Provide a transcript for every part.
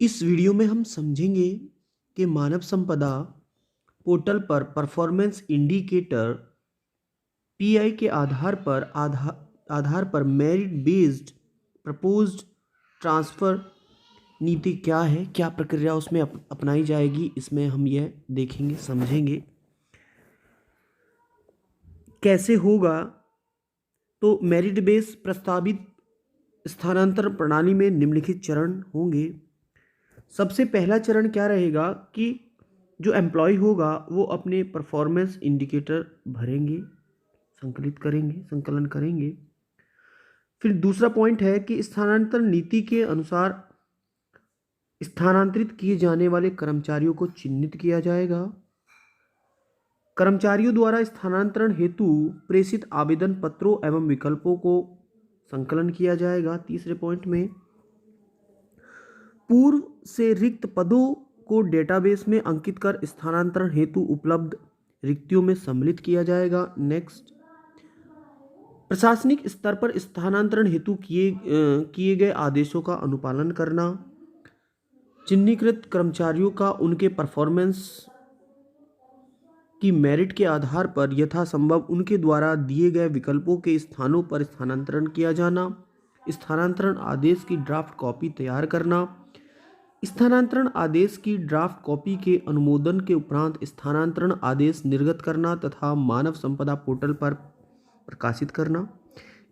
इस वीडियो में हम समझेंगे कि मानव संपदा पोर्टल पर परफॉर्मेंस इंडिकेटर पीआई के आधार पर मेरिट बेस्ड प्रपोज्ड ट्रांसफ़र नीति क्या है, क्या प्रक्रिया उसमें अपनाई जाएगी, इसमें हम यह देखेंगे समझेंगे कैसे होगा। तो मेरिट बेस प्रस्तावित स्थानांतरण प्रणाली में निम्नलिखित चरण होंगे। सबसे पहला चरण क्या रहेगा कि जो एम्प्लॉय होगा वो अपने परफॉर्मेंस इंडिकेटर भरेंगे, संकलन करेंगे। फिर दूसरा पॉइंट है कि स्थानांतरण नीति के अनुसार स्थानांतरित किए जाने वाले कर्मचारियों को चिन्हित किया जाएगा। कर्मचारियों द्वारा स्थानांतरण हेतु प्रेषित आवेदन पत्रों एवं विकल्पों को संकलन किया जाएगा। तीसरे पॉइंट में पूर्व से रिक्त पदों को डेटाबेस में अंकित कर स्थानांतरण हेतु उपलब्ध रिक्तियों में सम्मिलित किया जाएगा। नेक्स्ट, प्रशासनिक स्तर पर स्थानांतरण हेतु किए गए आदेशों का अनुपालन करना। चिन्हीकृत कर्मचारियों का उनके परफॉर्मेंस की मेरिट के आधार पर यथासंभव उनके द्वारा दिए गए विकल्पों के स्थानों पर स्थानांतरण किया जाना। स्थानांतरण आदेश की ड्राफ्ट कॉपी तैयार करना। स्थानांतरण आदेश की ड्राफ्ट कॉपी के अनुमोदन के उपरांत स्थानांतरण आदेश निर्गत करना तथा मानव संपदा पोर्टल पर प्रकाशित करना।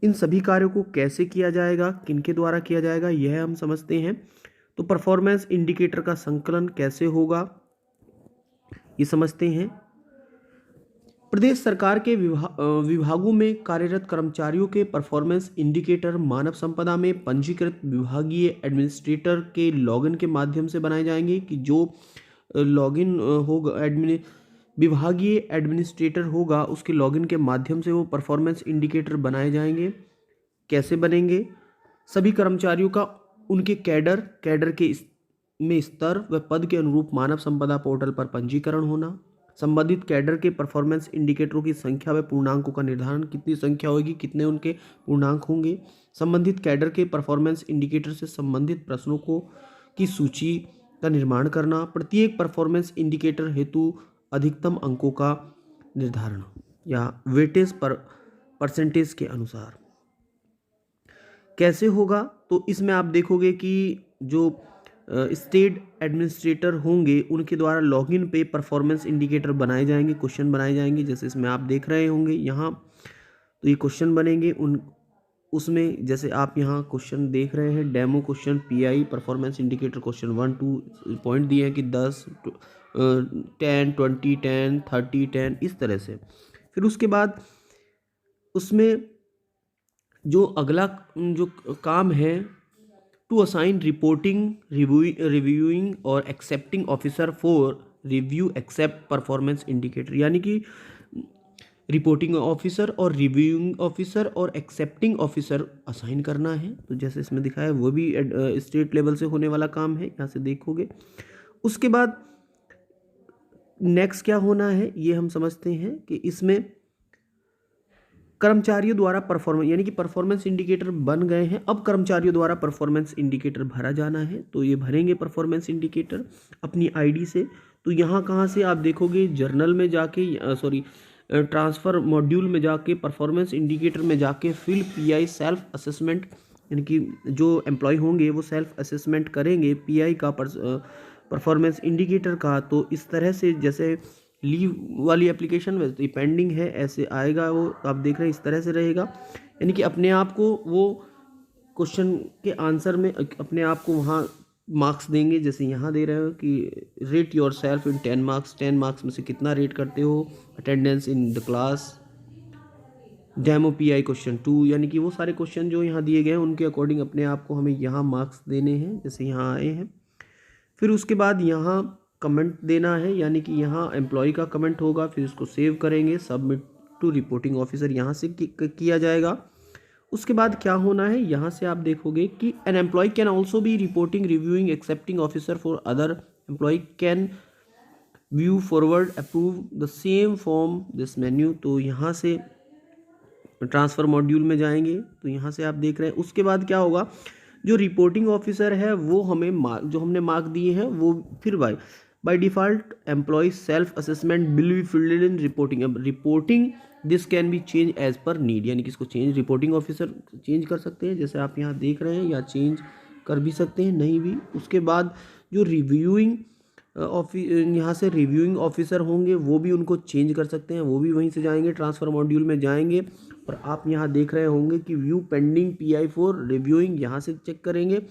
इन सभी कार्यों को कैसे किया जाएगा, किनके द्वारा किया जाएगा, यह हम समझते हैं। तो परफॉर्मेंस इंडिकेटर का संकलन कैसे होगा ये समझते हैं। प्रदेश सरकार के विभागों में कार्यरत कर्मचारियों के परफॉर्मेंस इंडिकेटर मानव संपदा में पंजीकृत विभागीय एडमिनिस्ट्रेटर के लॉगिन के माध्यम से बनाए जाएंगे। कि जो लॉगिन होगा विभागीय एडमिनिस्ट्रेटर होगा उसके लॉगिन के माध्यम से वो परफॉर्मेंस इंडिकेटर बनाए जाएंगे। कैसे बनेंगे? सभी कर्मचारियों का उनके कैडर के में स्तर व पद के अनुरूप मानव संपदा पोर्टल पर पंजीकरण होना। संबंधित कैडर के परफॉर्मेंस इंडिकेटरों की संख्या व पूर्णांकों का निर्धारण, कितनी संख्या होगी, कितने उनके पूर्णांक होंगे। संबंधित कैडर के परफॉर्मेंस इंडिकेटर से संबंधित प्रश्नों की सूची का निर्माण करना। प्रत्येक परफॉर्मेंस इंडिकेटर हेतु अधिकतम अंकों का निर्धारण या वेटेज परसेंटेज के अनुसार कैसे होगा। तो इसमें आप देखोगे कि जो स्टेट एडमिनिस्ट्रेटर होंगे उनके द्वारा लॉगिन पे परफॉर्मेंस इंडिकेटर बनाए जाएंगे, क्वेश्चन बनाए जाएंगे। जैसे इसमें आप देख रहे होंगे यहाँ, तो ये क्वेश्चन बनेंगे उसमें जैसे आप यहाँ क्वेश्चन देख रहे हैं, demo question pi performance indicator question 1 2 point दिए हैं कि 10 10 20 10 30 10 इस तरह से। फिर उसके बाद उसमें जो अगला जो काम है, टू असाइन रिपोर्टिंग रिव्यूइंग और accepting officer for review accept performance indicator, यानी कि रिपोर्टिंग ऑफिसर और रिव्यूइंग ऑफिसर और एक्सेप्टिंग ऑफिसर असाइन करना है। तो जैसे इसमें दिखाया वो भी स्टेट लेवल से होने वाला काम है, यहाँ से देखोगे। उसके बाद नेक्स्ट क्या होना है ये हम समझते हैं कि इसमें कर्मचारियों द्वारा परफॉर्मेंस, यानी कि परफॉर्मेंस इंडिकेटर बन गए हैं, अब कर्मचारियों द्वारा परफॉर्मेंस इंडिकेटर भरा जाना है। तो ये भरेंगे परफॉर्मेंस इंडिकेटर अपनी आईडी से। तो यहाँ कहाँ से आप देखोगे, जर्नल में जाके ट्रांसफ़र मॉड्यूल में जाके परफॉर्मेंस इंडिकेटर में जाके फिल पीआई सेल्फ असेसमेंट, यानी कि जो एम्प्लॉय होंगे वो सेल्फ असेसमेंट करेंगे पीआई का परफॉर्मेंस इंडिकेटर का। तो इस तरह से जैसे लीव वाली एप्लीकेशन वैसे पेंडिंग है ऐसे आएगा वो, तो आप देख रहे हैं इस तरह से रहेगा। यानी कि अपने आप को वो क्वेश्चन के आंसर में अपने आप को वहाँ मार्क्स देंगे। जैसे यहाँ दे रहे हो कि rate your self in 10 marks, 10 marks में से कितना रेट करते हो, attendance in the class, demo pi question 2, यानी कि वो सारे क्वेश्चन जो यहाँ दिए गए हैं उनके अकॉर्डिंग अपने आप को हमें यहाँ मार्क्स देने हैं, जैसे यहाँ आए हैं। फिर उसके बाद यहाँ कमेंट देना है, यानी कि यहाँ एम्प्लॉय का कमेंट होगा, फिर इसको सेव करेंगे, सबमिट टू रिपोर्टिंग ऑफिसर यहाँ से किया जाएगा। उसके बाद क्या होना है, यहाँ से आप देखोगे कि an employee can also be reporting reviewing accepting officer for other employee can view forward approve the same form this menu. तो यहाँ से ट्रांसफ़र मॉड्यूल में जाएंगे, तो यहाँ से आप देख रहे हैं। उसके बाद क्या होगा, जो रिपोर्टिंग ऑफिसर है वो हमें जो हमने मार्क दिए हैं वो फिर by default employ self assessment will be filled in reporting. अब reporting this can be change as per need, यानी कि इसको चेंज रिपोर्टिंग ऑफिसर चेंज कर सकते हैं जैसे आप यहाँ देख रहे हैं, या चेंज कर भी सकते हैं नहीं भी। उसके बाद जो रिव्यूइंग यहाँ से रिव्यूइंग ऑफिसर होंगे वो भी उनको चेंज कर सकते हैं, वो भी वहीं से जाएंगे ट्रांसफ़र मॉड्यूल में जाएंगे। और आप यहाँ देख रहे होंगे कि view pending PI for reviewing, यहाँ से चेक करेंगे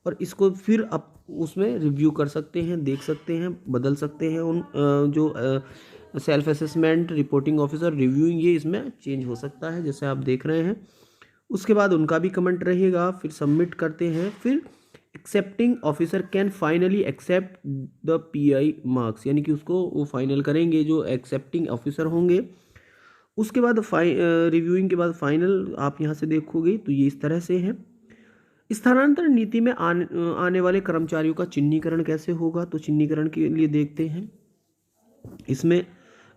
और इसको फिर आप उसमें रिव्यू कर सकते हैं, देख सकते हैं, बदल सकते हैं। उन जो self assessment, reporting officer, reviewing, ये इसमें चेंज हो सकता है जैसे आप देख रहे हैं। उसके बाद उनका भी कमेंट रहेगा, फिर सबमिट करते हैं। फिर accepting officer can finally accept the PI marks, यानी कि उसको वो फाइनल करेंगे जो एक्सेप्टिंग ऑफिसर होंगे। उसके बाद रिव्यूइंग के बाद फाइनल आप यहाँ से देखोगे तो ये इस तरह से है। स्थानांतरण नीति में आने वाले कर्मचारियों का चिन्हीकरण कैसे होगा, तो चिन्हीकरण के लिए देखते हैं। इसमें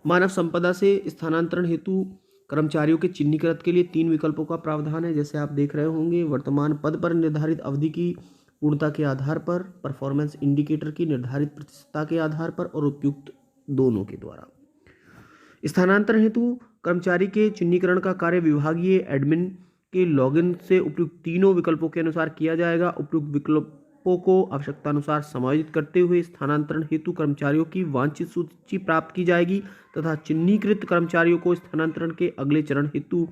मानव संपदा से स्थानांतरण हेतु कर्मचारियों के चिन्हीकृत के लिए 3 विकल्पों का प्रावधान है जैसे आप देख रहे होंगे। वर्तमान पद पर निर्धारित अवधि की पूर्णता के आधार पर, परफॉर्मेंस इंडिकेटर की निर्धारित प्रतिशतता के आधार पर, और उपयुक्त दोनों के द्वारा। स्थानांतरण हेतु कर्मचारी के चिन्हीकरण का कार्य विभागीय एडमिन के लॉगिन से उपयुक्त तीनों विकल्पों के अनुसार किया जाएगा। उपयुक्त विकल्पों को आवश्यकतानुसार समायोजित करते हुए स्थानांतरण हेतु कर्मचारियों की वांछित सूची प्राप्त की जाएगी तथा चिन्हीकृत कर्मचारियों को स्थानांतरण के अगले चरण हेतु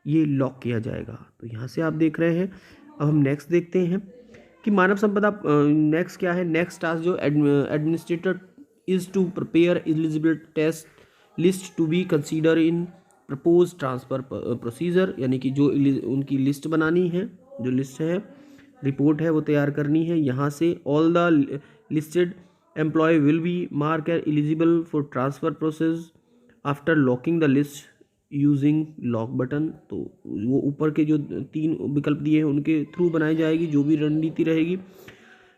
ये लॉक किया जाएगा। तो यहाँ से आप देख रहे हैं। अब हम नेक्स्ट देखते हैं कि मानव संपदा नेक्स्ट क्या है। नेक्स्ट टास्क जो administrator is to prepare eligibility test list to be consider in propose transfer procedure, यानी कि जो उनकी लिस्ट बनानी है, जो लिस्ट है, रिपोर्ट है, वो तैयार करनी है। यहाँ से all the listed employee will be mark eligible for transfer process after locking the list using lock button. तो वो ऊपर के जो 3 विकल्प दिए हैं उनके थ्रू बनाई जाएगी जो भी रणनीति रहेगी।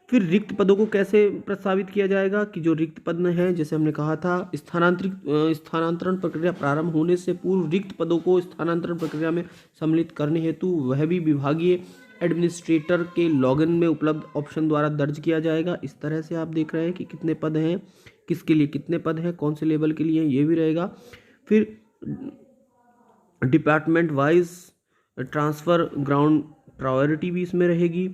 फिर रिक्त पदों को कैसे प्रस्तावित किया जाएगा कि जो रिक्त पद हैं, जैसे हमने कहा था, स्थानांतरण प्रक्रिया प्रारंभ होने से पूर्व रिक्त पदों को स्थानांतरण प्रक्रिया में सम्मिलित करने हेतु वह भी विभागीय एडमिनिस्ट्रेटर के लॉगिन में उपलब्ध ऑप्शन द्वारा दर्ज किया जाएगा। इस तरह से आप देख रहे हैं कि कितने पद हैं, किसके लिए कितने पद हैं, कौन से लेवल के लिए, ये भी रहेगा। फिर department wise transfer ground priority भी इसमें रहेगी।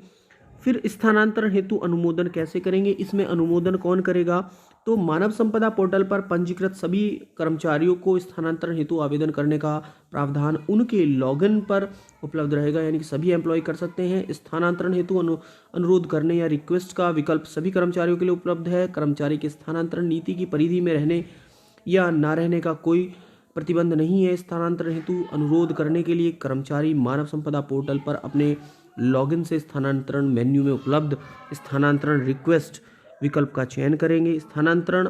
फिर स्थानांतरण हेतु अनुमोदन कैसे करेंगे, इसमें अनुमोदन कौन करेगा, तो मानव संपदा पोर्टल पर पंजीकृत सभी कर्मचारियों को स्थानांतरण हेतु आवेदन करने का प्रावधान उनके लॉगिन पर उपलब्ध रहेगा, यानी कि सभी एम्प्लॉय कर सकते हैं। स्थानांतरण हेतु अनुरोध करने या रिक्वेस्ट का विकल्प सभी कर्मचारियों के लिए उपलब्ध है। कर्मचारी के स्थानांतरण नीति की परिधि में रहने या न रहने का कोई प्रतिबंध नहीं है। स्थानांतरण हेतु अनुरोध करने के लिए कर्मचारी मानव संपदा पोर्टल पर अपने लॉगिन से स्थानांतरण मेन्यू में उपलब्ध स्थानांतरण रिक्वेस्ट विकल्प का चयन करेंगे। स्थानांतरण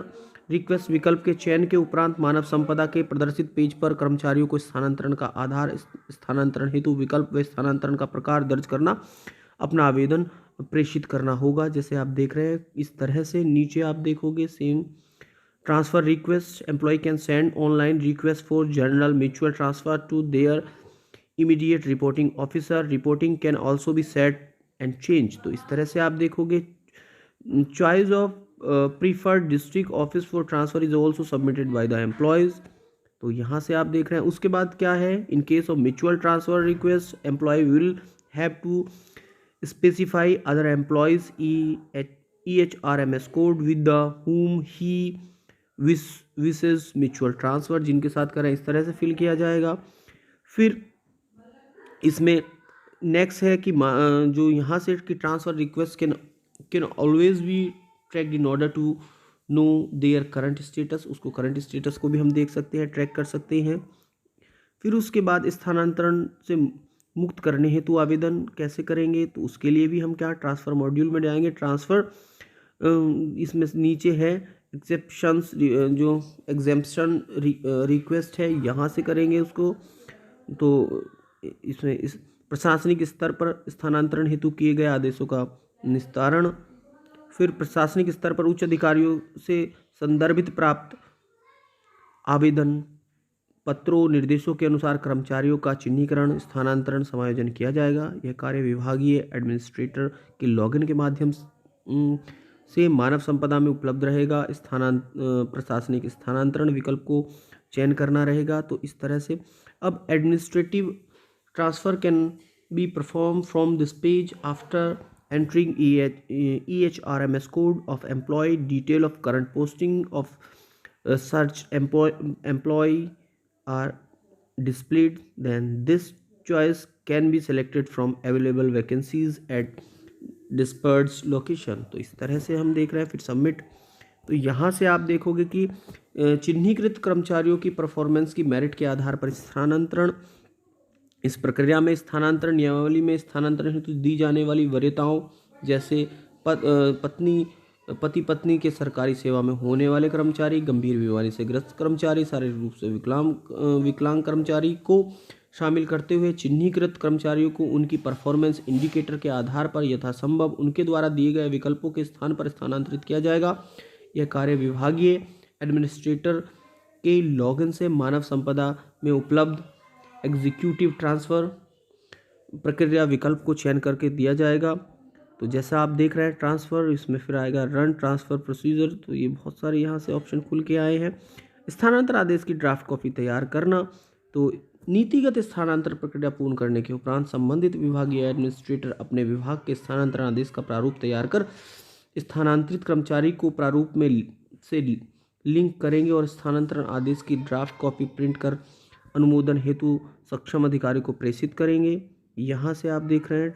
रिक्वेस्ट विकल्प के चयन के उपरांत मानव संपदा के प्रदर्शित पेज पर कर्मचारियों को स्थानांतरण का आधार, स्थानांतरण हेतु विकल्प व स्थानांतरण का प्रकार दर्ज करना, अपना आवेदन प्रेषित करना होगा। जैसे आप देख रहे हैं इस तरह से। नीचे आप देखोगे same transfer request, employee can send online request for general mutual transfer to their immediate reporting officer, reporting can also be set and change. तो इस तरह से आप देखोगे। Choice of preferred district office for transfer is also submitted by the employees. तो यहाँ से आप देख रहे हैं। उसके बाद क्या है, in case of mutual transfer request employee will have to specify other employees EHRMS code with the whom he wishes mutual transfer, जिनके साथ करें, इस तरह से फिल किया जाएगा। फिर इसमें नेक्स्ट है कि जो यहाँ से कि transfer request can always be tracked in order to know their current status. उसको करंट स्टेटस को भी हम देख सकते हैं, ट्रैक कर सकते हैं। फिर उसके बाद स्थानांतरण से मुक्त करने हेतु आवेदन कैसे करेंगे, तो उसके लिए भी हम क्या ट्रांसफ़र मॉड्यूल में जाएंगे। ट्रांसफ़र इसमें नीचे है एक्सेप्शंस, जो एग्जेम्पशन रिक्वेस्ट है, यहाँ से करेंगे उसको। तो इसमें इस प्रशासनिक स्तर पर स्थानांतरण हेतु किए गए आदेशों का निस्तारण। फिर प्रशासनिक स्तर पर उच्च अधिकारियों से संदर्भित प्राप्त आवेदन पत्रों निर्देशों के अनुसार कर्मचारियों का चिन्हीकरण स्थानांतरण समायोजन किया जाएगा। यह कार्य विभागीय एडमिनिस्ट्रेटर के लॉगिन के माध्यम से मानव संपदा में उपलब्ध रहेगा। प्रशासनिक स्थानांतरण विकल्प को चयन करना रहेगा। तो इस तरह से अब administrative transfer can be perform from this page after entering EHRMS code of employee, detail of current posting of such employee are displayed. Then this choice can be selected from available vacancies at dispersed location. तो इस तरह से हम देख रहे हैं। फिर submit, तो यहाँ से आप देखोगे कि चिन्हीकृत कर्मचारियों की परफॉर्मेंस की मेरिट के आधार पर स्थानांतरण। इस प्रक्रिया में स्थानांतरण नियमावली में स्थानांतरण हेतु दी जाने वाली वरीयताओं जैसे पति पत्नी के सरकारी सेवा में होने वाले कर्मचारी, गंभीर बीमारी से ग्रस्त कर्मचारी, शारीरिक रूप से विकलांग कर्मचारी को शामिल करते हुए चिन्हीकृत कर्मचारियों को उनकी परफॉर्मेंस इंडिकेटर के आधार पर यथासंभव उनके द्वारा दिए गए विकल्पों के स्थान पर स्थानांतरित किया जाएगा। यह कार्य विभागीय एडमिनिस्ट्रेटर के लॉगिन से मानव संपदा में उपलब्ध एग्जीक्यूटिव ट्रांसफ़र प्रक्रिया विकल्प को चयन करके दिया जाएगा। तो जैसा आप देख रहे हैं ट्रांसफ़र, इसमें फिर आएगा रन ट्रांसफ़र प्रोसीजर। तो ये बहुत सारे यहाँ से ऑप्शन खुल के आए हैं। स्थानांतरण आदेश की ड्राफ्ट कॉपी तैयार करना। तो नीतिगत स्थानांतरण प्रक्रिया पूर्ण करने के उपरांत संबंधित विभागीय एडमिनिस्ट्रेटर अपने विभाग के स्थानांतरण आदेश का प्रारूप तैयार कर स्थानांतरित कर्मचारी को प्रारूप में से लिंक करेंगे और स्थानांतरण आदेश की ड्राफ्ट कॉपी प्रिंट कर अनुमोदन हेतु सक्षम अधिकारी को प्रेषित करेंगे। यहाँ से आप देख रहे हैं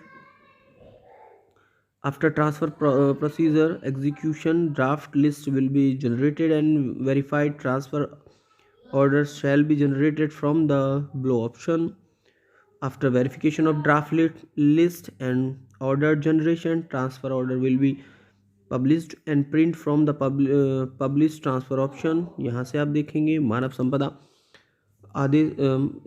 after transfer procedure execution draft list will be generated and verified transfer orders shall be generated from the below option. After verification of draft list and order generation, transfer order will be published and print from the published transfer option. यहाँ से आप देखेंगे मानव संपदा आदेश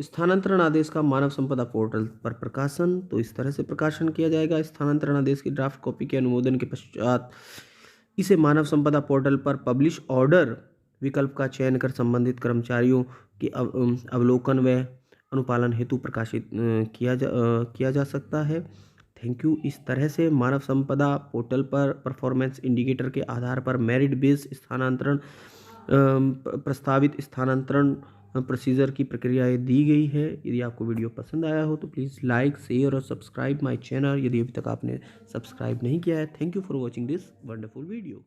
स्थानांतरण आदेश का मानव संपदा portal पर प्रकाशन। तो इस तरह से प्रकाशन किया जाएगा। स्थानांतरण आदेश की ड्राफ्ट कॉपी के अनुमोदन के पश्चात इसे मानव संपदा पोर्टल पर पब्लिश ऑर्डर विकल्प का चयन कर संबंधित कर्मचारियों के अवलोकन व अनुपालन हेतु प्रकाशित किया जा सकता है। Thank you. इस तरह से मानव संपदा पोर्टल पर परफॉर्मेंस इंडिकेटर के आधार पर मेरिट बेस स्थानांतरण प्रस्तावित स्थानांतरण प्रोसीजर की प्रक्रियाएं दी गई है। यदि आपको वीडियो पसंद आया हो तो प्लीज़ लाइक शेयर और सब्सक्राइब माय चैनल यदि अभी तक आपने सब्सक्राइब नहीं किया है। Thank you for watching this wonderful video.